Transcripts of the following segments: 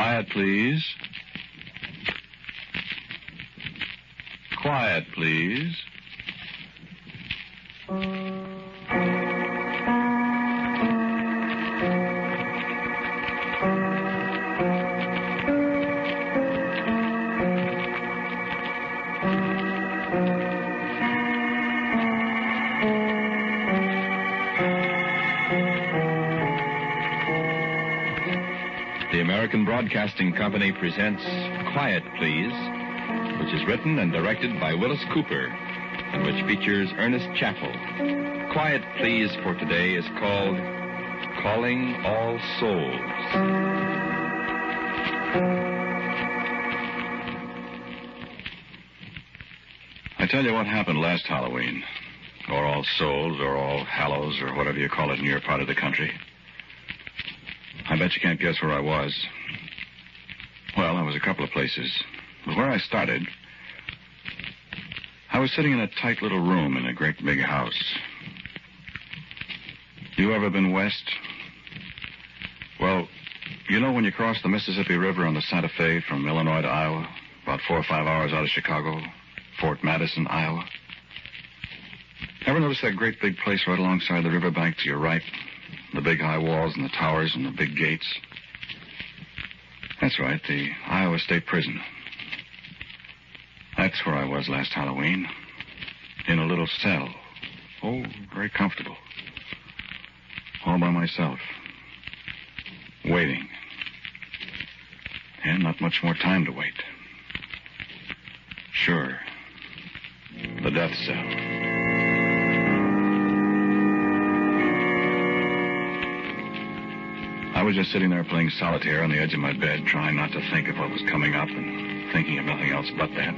Quiet, please. Quiet, please. The American Broadcasting Company presents Quiet, Please, which is written and directed by Willis Cooper, and which features Ernest Chappell. Quiet, Please for today is called Calling All Souls. I tell you what happened last Halloween, or All Souls, or All Hallows, or whatever you call it in your part of the country. I bet you can't guess where I was. Well, I was a couple of places. But where I started, I was sitting in a tight little room in a great big house. You ever been west? Well, you know when you cross the Mississippi River on the Santa Fe from Illinois to Iowa, about 4 or 5 hours out of Chicago, Fort Madison, Iowa? Ever notice that great big place right alongside the riverbank to your right? The big high walls and the towers and the big gates. That's right, the Iowa State Prison. That's where I was last Halloween. In a little cell. Oh, very comfortable. All by myself. Waiting. And not much more time to wait. Sure. The death cell. I was just sitting there playing solitaire on the edge of my bed, trying not to think of what was coming up and thinking of nothing else but that.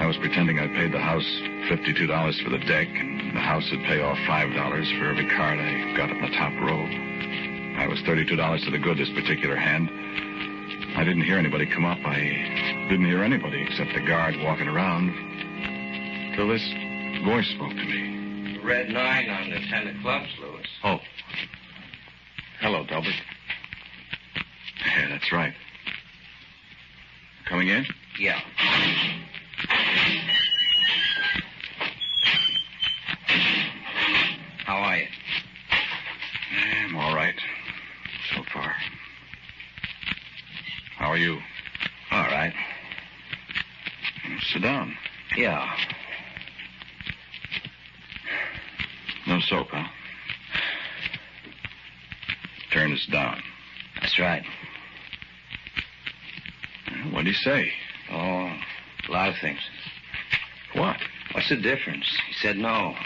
I was pretending I'd paid the house $52 for the deck, and the house would pay off $5 for every card I got up in the top row. I was $32 to the good this particular hand. I didn't hear anybody come up. I didn't hear anybody except the guard walking around till this voice spoke to me. Red 9 on the 10 of clubs, Louis. Oh. Hello, Delbert. Yeah, that's right. Coming in? Yeah. How are you? I'm all right. So far. How are you? All right. Sit down. Yeah. No soap, huh? Turn this down. That's right. What'd he say? Oh, a lot of things. What? What's the difference? He said no.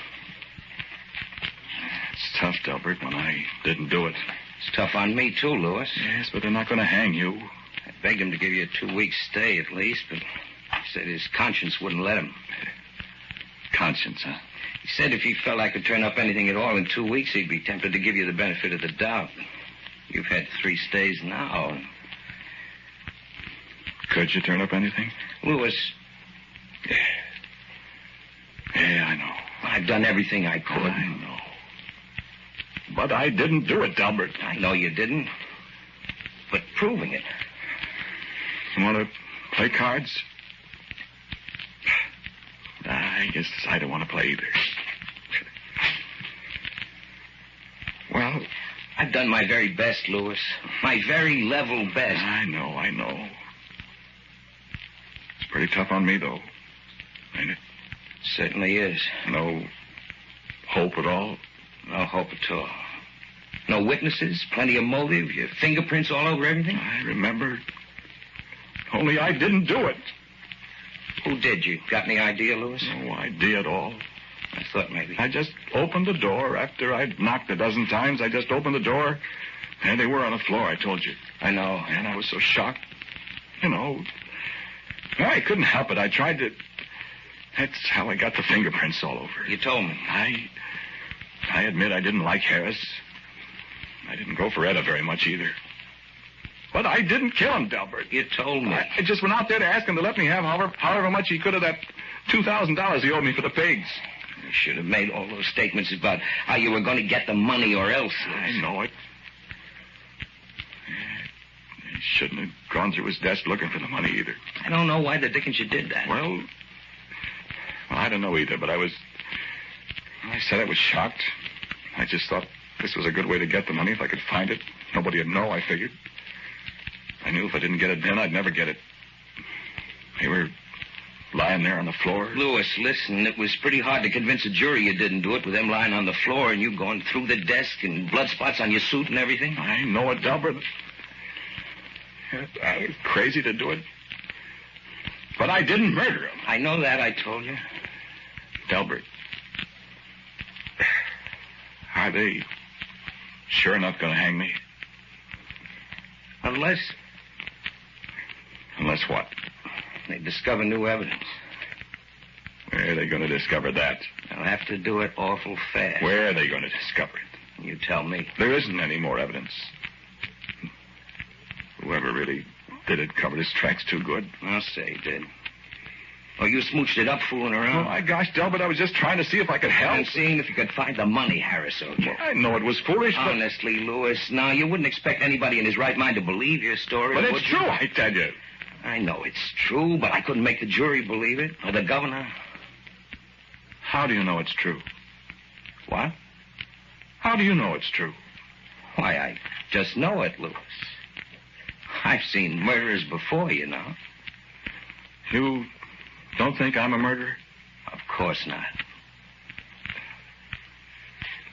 It's tough, Delbert, when I didn't do it. It's tough on me, too, Louis. Yes, but they're not going to hang you. I begged him to give you a 2-week stay at least, but he said his conscience wouldn't let him. Conscience, huh? He said if he felt I could turn up anything at all in 2 weeks, he'd be tempted to give you the benefit of the doubt. You've had 3 stays now. Could you turn up anything? Louis. Yeah, I know. I've done everything I could. I know. But I didn't do it, Delbert. I know you didn't. But proving it. You want to play cards? I guess I don't want to play either. Well, I've done my very best, Louis. My very level best. I know. It's pretty tough on me, though. Ain't it? Certainly is. No hope at all? No hope at all. No witnesses, plenty of motive, your fingerprints all over everything? I remember. Only I didn't do it. Who did you? Got any idea, Louis? No idea at all. I thought maybe. I just opened the door. After I'd knocked a dozen times, I just opened the door. And they were on the floor, I told you. I know. And I was so shocked. You know, I couldn't help it. I tried to... That's how I got the fingerprints all over. You told me. I admit I didn't like Harris. I didn't go for Etta very much either. But I didn't kill him, Delbert. You told me. I just went out there to ask him to let me have however much he could of that $2,000 he owed me for the pigs. You should have made all those statements about how you were going to get the money or else. I know it. shouldn't have gone through his desk looking for the money either. I don't know why the dickens you did that. Well, I don't know either, but I said I was shocked. I just thought this was a good way to get the money if I could find it. Nobody would know, I figured. I knew if I didn't get it then, I'd never get it. They were lying there on the floor. Louis, listen, it was pretty hard to convince a jury you didn't do it with them lying on the floor and you going through the desk and blood spots on your suit and everything. I know it, Delbert. I was crazy to do it. But I didn't murder him. I know that, I told you. Delbert, are they sure enough going to hang me? Unless what? they discover new evidence. Where are they going to discover that? They'll have to do it awful fast. Where are they going to discover it? You tell me. There isn't any more evidence. Whoever really did it covered his tracks too good. I'll say he did. Oh, you smooched it up fooling around? Oh, my gosh, Delbert, I was just trying to see if I could help. And seeing if you could find the money, Harris, owed you. Well, I know it was foolish, but... Honestly, Louis, now, you wouldn't expect anybody in his right mind to believe your story. But it's would true, you? I tell you. I know it's true, but I couldn't make the jury believe it. Or the governor. How do you know it's true? What? How do you know it's true? Why, I just know it, Louis. I've seen murderers before, you know. You don't think I'm a murderer? Of course not.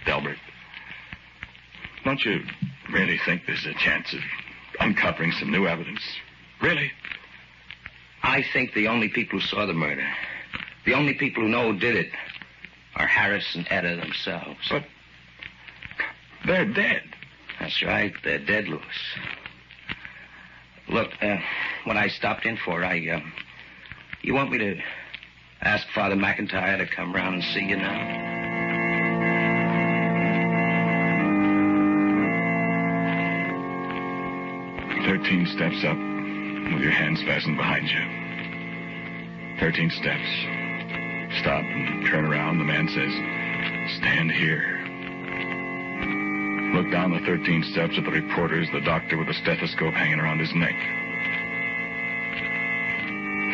Delbert, don't you really think there's a chance of uncovering some new evidence? Really? I think the only people who saw the murder, the only people who know who did it, are Harris and Etta themselves. But they're dead. That's right. They're dead, Louis. Look, what I stopped in for, you want me to ask Father McIntyre to come round and see you now? 13 steps up with your hands fastened behind you. 13 steps. Stop and turn around. The man says, stand here. Look down the 13 steps at the reporters, the doctor with a stethoscope hanging around his neck.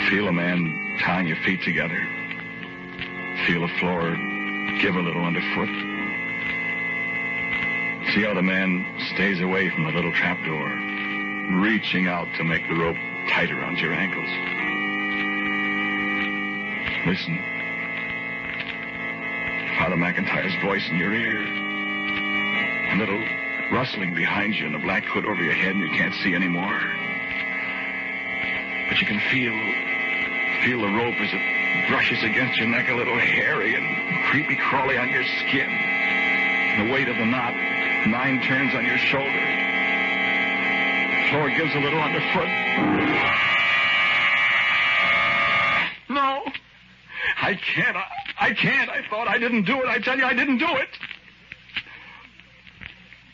Feel a man tying your feet together. Feel the floor give a little underfoot. See how the man stays away from the little trapdoor, reaching out to make the rope tight around your ankles. Listen. Father McIntyre's voice in your ear. A little rustling behind you and the black hood over your head, and you can't see anymore. But you can feel the rope as it brushes against your neck, a little hairy and creepy crawly on your skin. The weight of the knot, 9 turns on your shoulder. The floor gives a little underfoot. No, I can't. I can't. I thought I didn't do it. I tell you, I didn't do it.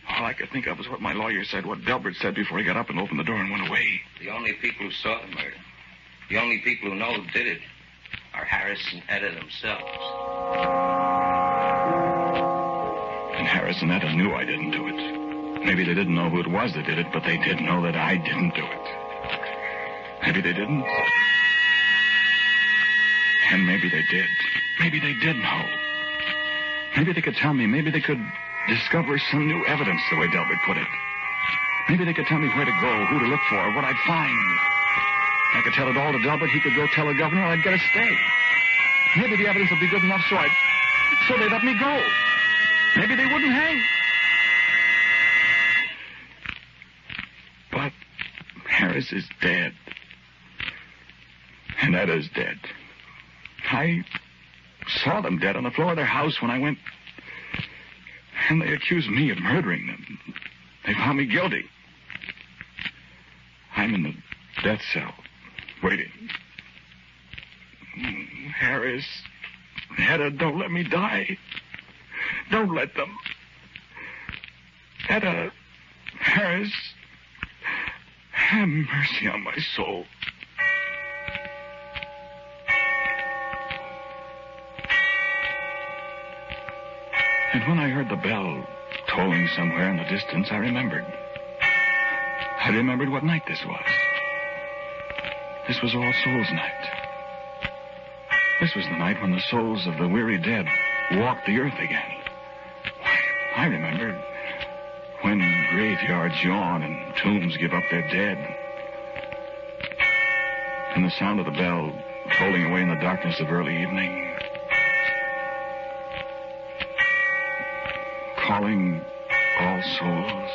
All I could think of was what my lawyer said, what Delbert said before he got up and opened the door and went away. The only people who saw the murder, the only people who know who did it, are Harris and Etta themselves. And Harris and Etta knew I didn't do it. Maybe they didn't know who it was that did it, but they did know that I didn't do it. Maybe they didn't. And maybe they did. Maybe they did know. Maybe they could tell me. Maybe they could discover some new evidence, the way Delbert put it. Maybe they could tell me where to go, who to look for, what I'd find. I could tell it all to Delbert. He could go tell the governor. I'd get a stay. Maybe the evidence would be good enough so they'd let me go. Maybe they wouldn't hang. But Harris is dead. And Etta's dead. I saw them dead on the floor of their house when I went. And they accused me of murdering them. They found me guilty. I'm in the death cell, waiting. Harris, Etta, don't let me die. Don't let them. Etta, Harris, have mercy on my soul. And when I heard the bell tolling somewhere in the distance, I remembered. I remembered what night this was. This was All Souls' night. This was the night when the souls of the weary dead walked the earth again. Why, I remembered when graveyards yawn and tombs give up their dead. And the sound of the bell tolling away in the darkness of early evening. Calling all souls.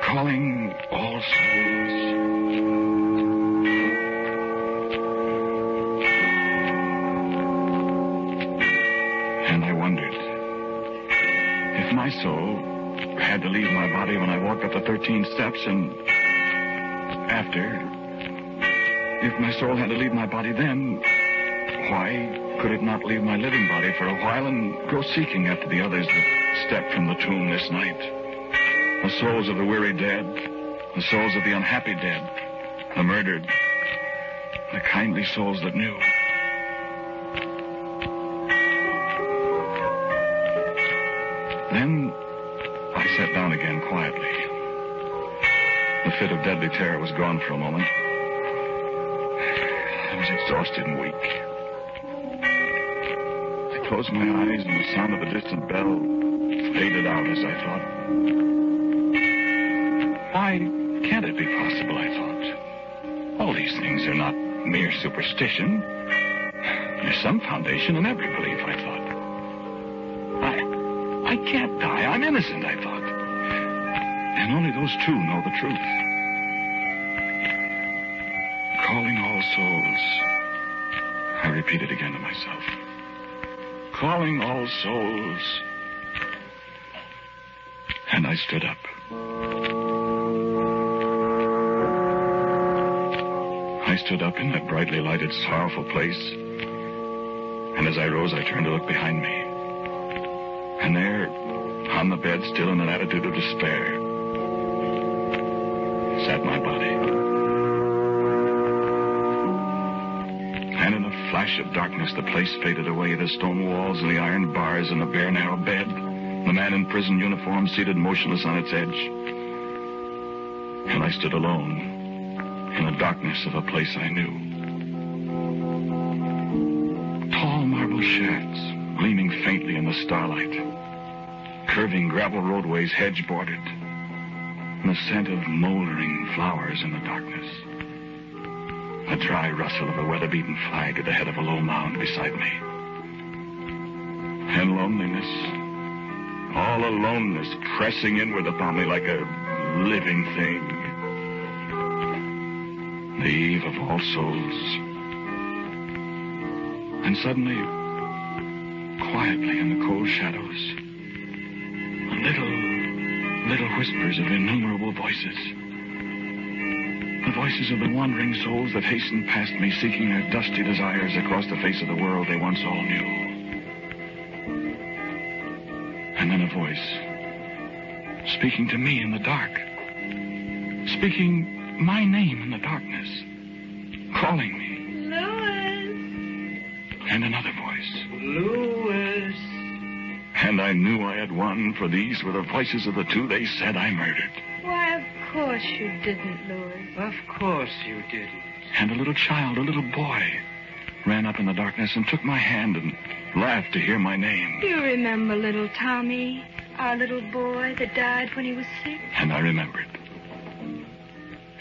Calling all souls. And I wondered if my soul had to leave my body when I walked up the 13 steps, and after, if my soul had to leave my body then, why could it not leave my living body for a while and go seeking after the others that stepped from the tomb this night? The souls of the weary dead, the souls of the unhappy dead, the murdered, the kindly souls that knew. Then I sat down again quietly. The fit of deadly terror was gone for a moment. I was exhausted and weak. I closed my eyes and the sound of the distant bell faded out as I thought. Why can't it be possible, I thought. All these things are not mere superstition. There's some foundation in every belief, I thought. I can't die. I'm innocent, I thought. And only those two know the truth. Calling all souls, I repeated again to myself. Calling all souls. And I stood up. I stood up in that brightly lighted, sorrowful place. And as I rose, I turned to look behind me. And there, on the bed, still in an attitude of despair, sat my body. And in a flash of darkness, the place faded away, the stone walls and the iron bars and the bare, narrow bed, the man in prison uniform seated motionless on its edge. And I stood alone in the darkness of a place I knew. Tall marble shafts gleaming faintly in the starlight. Curving gravel roadways hedge-bordered. And the scent of moldering flowers in the darkness. A dry rustle of a weather-beaten flag at the head of a low mound beside me. And loneliness. All aloneness pressing inward upon me like a living thing. The eve of All Souls. And suddenly, quietly in the cold shadows, little whispers of innumerable voices. The voices of the wandering souls that hastened past me, seeking their dusty desires across the face of the world they once all knew. And then a voice, speaking to me in the dark, speaking my name in the darkness, calling me. Louis! And another voice. Louis! And I knew I had won, for these were the voices of the two they said I murdered. Why, of course you didn't, Louis. Of course you didn't. And a little child, a little boy, ran up in the darkness and took my hand and laughed to hear my name. You remember little Tommy, our little boy that died when he was sick? And I remembered.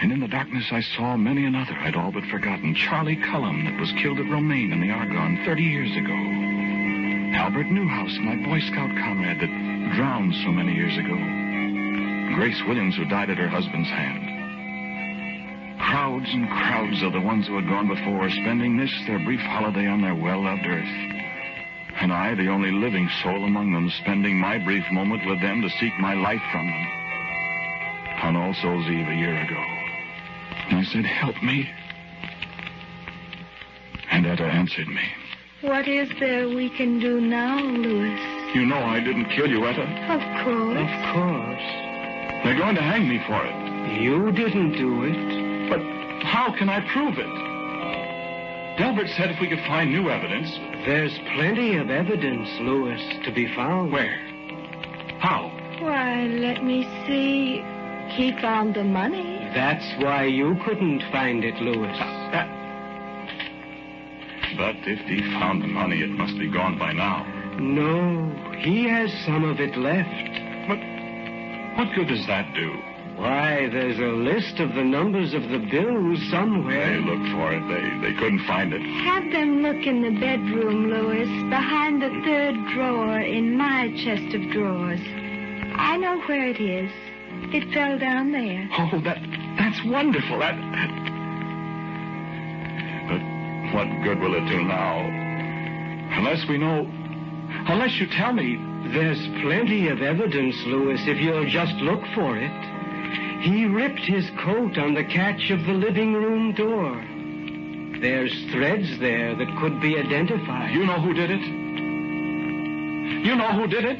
And in the darkness I saw many another I'd all but forgotten. Charlie Cullum, that was killed at Romaine in the Argonne 30 years ago. Albert Newhouse, my Boy Scout comrade that drowned so many years ago. Grace Williams, who died at her husband's hand. Crowds and crowds of the ones who had gone before, spending this, their brief holiday on their well-loved earth. And I, the only living soul among them, spending my brief moment with them to seek my life from them. On All Souls' Eve a year ago. And I said, help me. And Etta answered me. What is there we can do now, Louis? You know I didn't kill you, Etta. Of course. Of course. They're going to hang me for it. You didn't do it. But how can I prove it? Delbert said if we could find new evidence. There's plenty of evidence, Louis, to be found. Where? How? Why, let me see. He found the money. That's why you couldn't find it, Louis. But if he found the money, it must be gone by now. No, he has some of it left. What good does that do? Why, there's a list of the numbers of the bills somewhere. They looked for it. They couldn't find it. Have them look in the bedroom, Louis, behind the third drawer in my chest of drawers. I know where it is. It fell down there. Oh, that's wonderful. But what good will it do now? Unless you tell me. There's plenty of evidence, Louis, if you'll just look for it. He ripped his coat on the catch of the living room door. There's threads there that could be identified. You know who did it? You know who did it?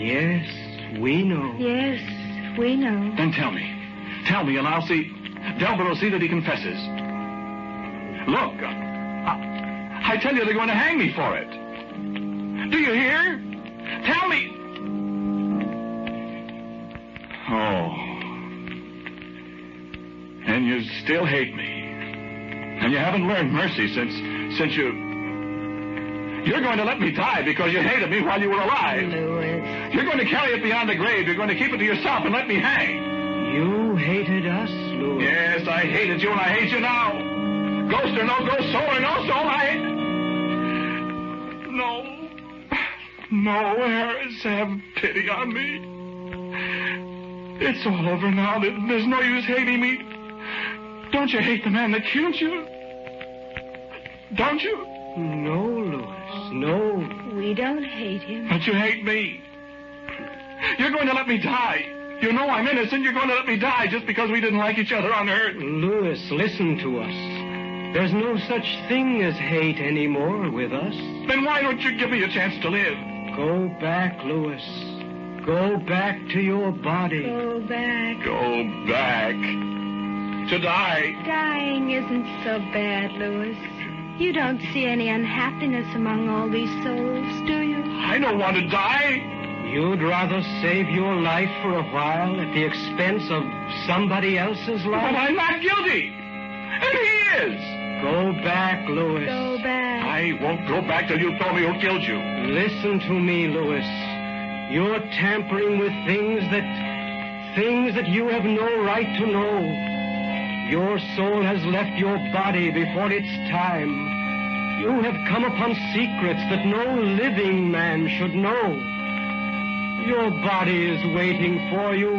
Yes, we know. Yes, we know. Then tell me. Tell me, and I'll see. Delbert will see that he confesses. Look, I tell you, they're going to hang me for it. Do you hear? Tell me. Oh. And you still hate me. And you haven't learned mercy since you're going to let me die because you hated me while you were alive. Louis. You're going to carry it beyond the grave. You're going to keep it to yourself and let me hang. You hated us, Louis. Yes, I hated you and I hate you now. Ghost or no ghost, soul or no soul, No, Harris, have pity on me. It's all over now. There's no use hating me. Don't you hate the man that killed you? Don't you? No, Louis, no. We don't hate him. But you hate me. You're going to let me die. You know I'm innocent. You're going to let me die just because we didn't like each other on Earth. Louis, listen to us. There's no such thing as hate anymore with us. Then why don't you give me a chance to live? Go back, Louis. Go back to your body. Go back. Go back. To die. Dying isn't so bad, Louis. You don't see any unhappiness among all these souls, do you? I don't want to die. You'd rather save your life for a while at the expense of somebody else's life? But I'm not guilty. And he is. Go back, Louis. Go back. I won't go back till you tell me who killed you. Listen to me, Louis. You're tampering with things that you have no right to know. Your soul has left your body before its time. You have come upon secrets that no living man should know. Your body is waiting for you.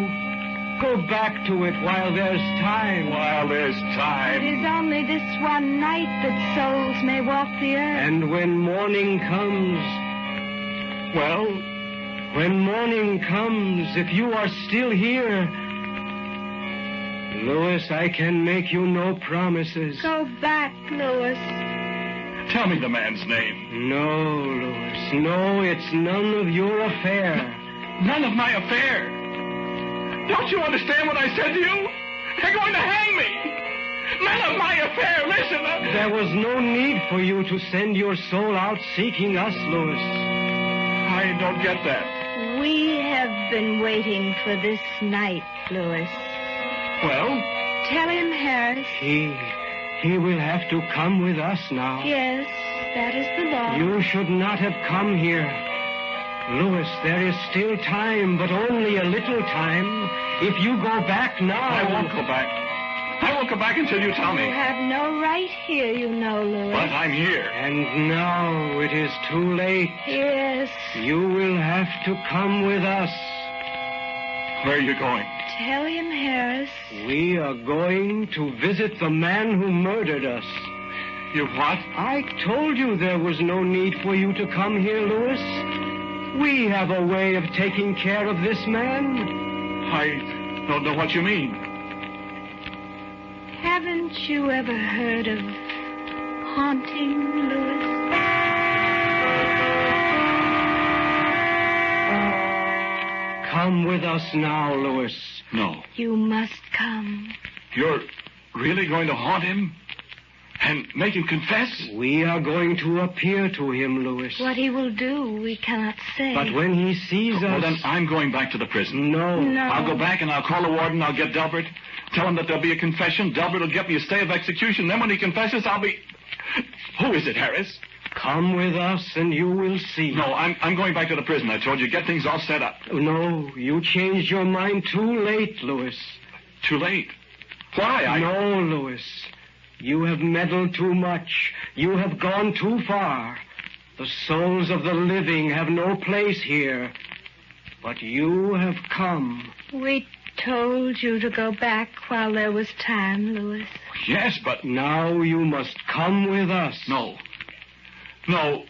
Go back to it while there's time. While there's It time. is only this one night that souls may walk the earth. And when morning comes, Well, when morning comes, if you are still here, Louis, I can make you no promises. Go back, Louis. tell me the man's name. No, Louis, no, it's none of your affair. None of my affair. Don't you understand what I said to you? They're going to hang me. None of my affair. Listen. There was no need for you to send your soul out seeking us, Louis. I don't get that. We have been waiting for this night, Louis. Well, Tell him, Harris. He will have to come with us now. Yes, that is the law. You should not have come here. Louis, there is still time, but only a little time. If you go back now... I won't go back. I won't go back until you tell You me. have no right here, you know, Louis. But I'm here. And now it is too late. Yes. You will have to come with us. Where are you going? Tell him, Harris. We are going to visit the man who murdered us. You what? I told you there was no need for you to come here, Louis. We have a way of taking care of this man. I don't know what you mean. Haven't you ever heard of haunting, Louis? Come with us now, Louis. No. You must come. You're really going to haunt him? And make him confess? We are going to appear to him, Louis. What he will do, we cannot say. But when he sees us... Well, then I'm going back to the prison. No. I'll go back and I'll call the warden. I'll get Delbert. Tell him that there'll be a confession. Delbert will get me a stay of execution. Then when he confesses, I'll be... Who is it, Harris? Come with us and you will see. No, I'm going back to the prison. I told you. Get things all set up. No, you changed your mind too late, Louis. Too late? Why? No, Louis. You have meddled too much. You have gone too far. The souls of the living have no place here. But you have come. We told you to go back while there was time, Louis. Yes, but... Now you must come with us. No. No.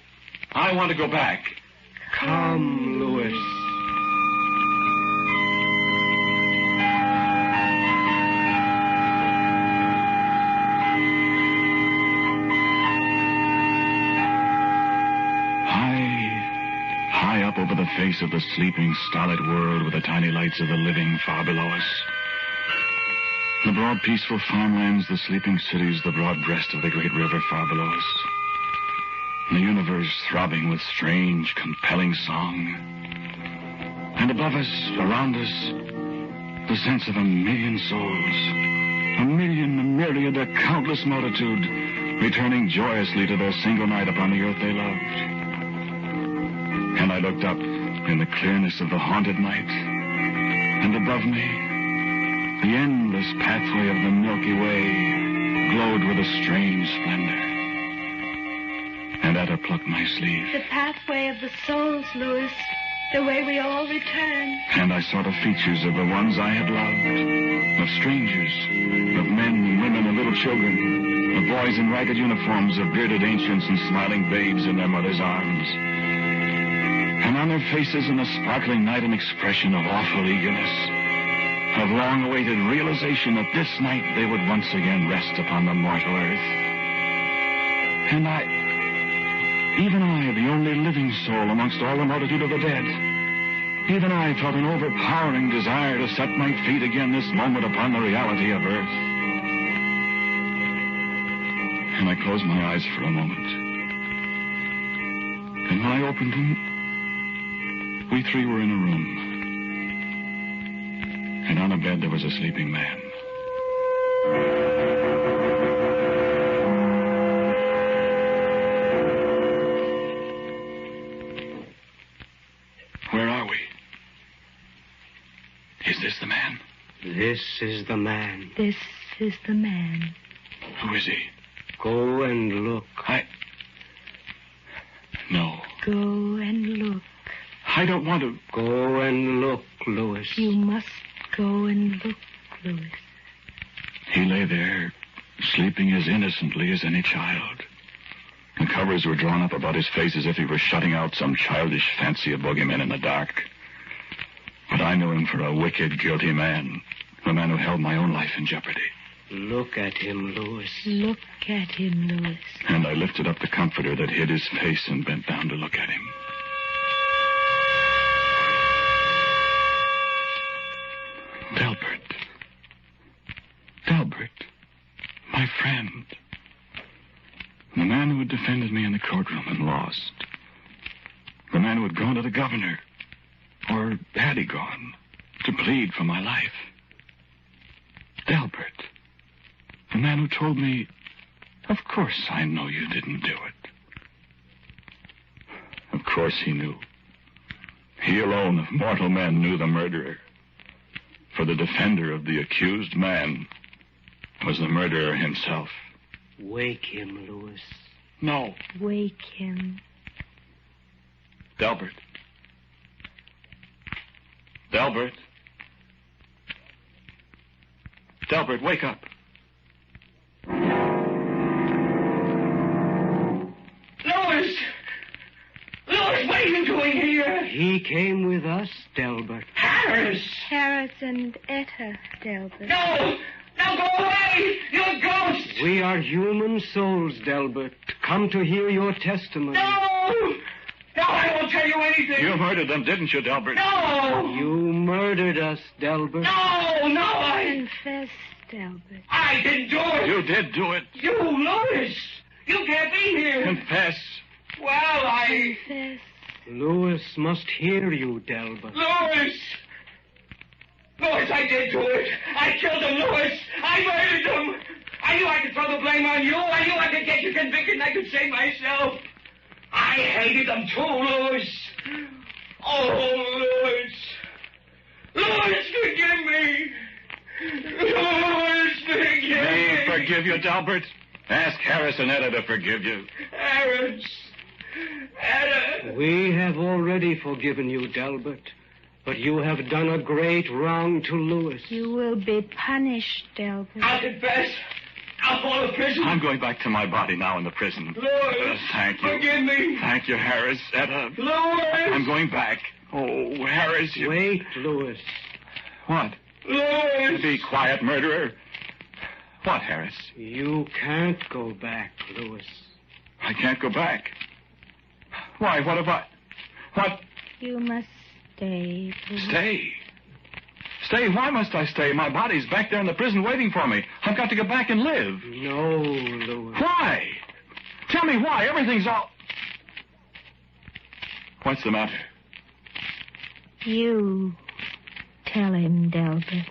I want to go back. Come, Louis. High up over the face of the sleeping, stolid world with the tiny lights of the living far below us. The broad, peaceful farmlands, the sleeping cities, the broad breast of the great river far below us. The universe throbbing with strange, compelling song. And above us, around us, the sense of a million souls. A myriad, a countless multitude, returning joyously to their single night upon the earth they loved. And I looked up in the clearness of the haunted night. And above me, the endless pathway of the Milky Way glowed with a strange splendor. And Etta plucked my sleeve. The pathway of the souls, Louis. The way we all return. And I saw the features of the ones I had loved. Of strangers. Of men and women and little children. Of boys in ragged uniforms. Of bearded ancients and smiling babes in their mother's arms. And on their faces in the sparkling night an expression of awful eagerness. Of long-awaited realization that this night they would once again rest upon the mortal earth. And even I, the only living soul amongst all the multitude of the dead, even I felt an overpowering desire to set my feet again this moment upon the reality of earth. And I closed my eyes for a moment. And when I opened them, we three were in a room. And on a bed there was a sleeping man. Where are we? Is this the man? This is the man. This is the man. Who is he? Go and look. No. Go and look. I don't want to. Go and look, Louis. You must go and look, Louis. He lay there, sleeping as innocently as any child. The covers were drawn up about his face as if he were shutting out some childish fancy of boogeymen in the dark. But I knew him for a wicked, guilty man. A man who held my own life in jeopardy. Look at him, Louis. Look at him, Louis. And I lifted up the comforter that hid his face and bent down to look at him. Delbert. Delbert. My friend. The man who had defended me in the courtroom and lost. The man who had gone to the governor. Or had he gone? To plead for my life. Delbert. The man who told me, of course I know you didn't do it. Of course he knew. He alone of mortal men knew the murderer. For the defender of the accused man was the murderer himself. Wake him, Louis. No. Wake him. Delbert. Delbert. Delbert, wake up. Louis! Louis, what are you doing here? He came with us, Delbert. Harris! Harris and Etta, Delbert. No! Now go away! You're a ghost! We are human souls, Delbert. Come to hear your testimony. No! No, I won't tell you anything. You murdered them, didn't you, Delbert? No! You murdered us, Delbert. No, I... Confess, Delbert. I didn't do it. You did do it. You, Louis. You can't be here. Confess. Well, Confess. Louis must hear you, Delbert. Louis, I did do it. I killed him, Louis. I murdered him. I knew I could throw the blame on you. I knew I could get you convicted and I could save myself. I hated them too, Louis. Oh, Louis. Louis, forgive me. Louis, forgive me. Me forgive you, Delbert? Ask Harris and Etta to forgive you. Harris. Etta. We have already forgiven you, Delbert. But you have done a great wrong to Louis. You will be punished, Delbert. I'll confess. I'll fall to prison. I'm going back to my body now in the prison. Louis. Thank you. Forgive me. Thank you, Harris. Etta. Louis. I'm going back. Oh, Harris, you... Wait, Louis. What? Louis. Be quiet, murderer. What, Harris? You can't go back, Louis. I can't go back. Why? What have I... What? You must stay. Louis. Stay? Stay? Why must I stay? My body's back there in the prison waiting for me. I've got to go back and live. No, Louis. Why? Tell me why. Everything's all... What's the matter? You tell him, Delbert.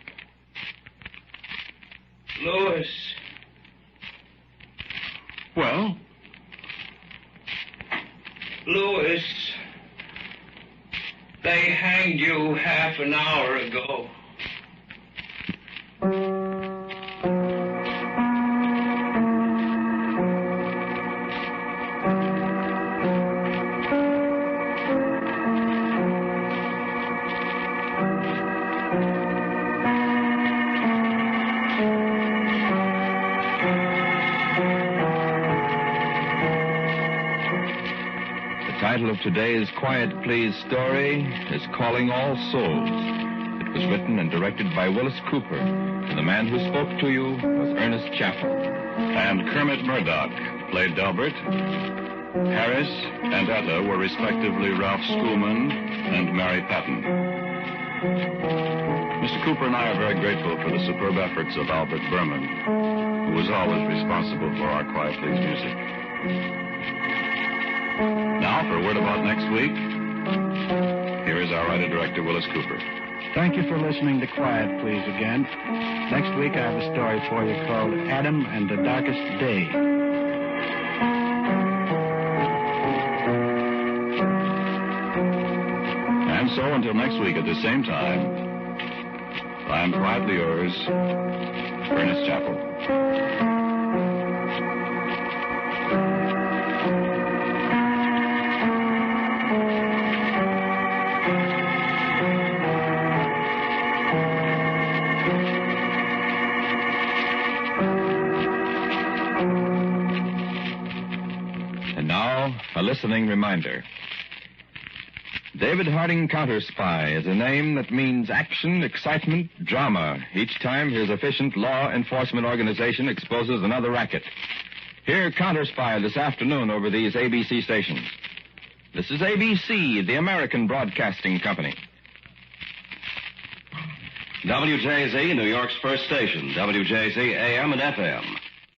Louis. Well? Louis. They hanged you half an hour ago. The title of today's Quiet Please story is Calling All Souls. It was written and directed by Willis Cooper, and the man who spoke to you was Ernest Chappell. And Kermit Murdoch played Delbert. Harris and Etta were respectively Ralph Schoolman and Mary Patton. Mr. Cooper and I are very grateful for the superb efforts of Albert Berman, who was always responsible for our Quiet Please music. Now, for a word about next week, here is our writer-director, Willis Cooper. Thank you for listening to Quiet Please again. Next week I have a story for you called Adam and the Darkest Day. And so, until next week at the same time, I am quietly yours, Ernest Chappell. A listening reminder. David Harding Counterspy is a name that means action, excitement, drama each time his efficient law enforcement organization exposes another racket. Hear Counterspy this afternoon over these ABC stations. This is ABC, the American Broadcasting Company. WJZ, New York's first station. WJZ AM and FM.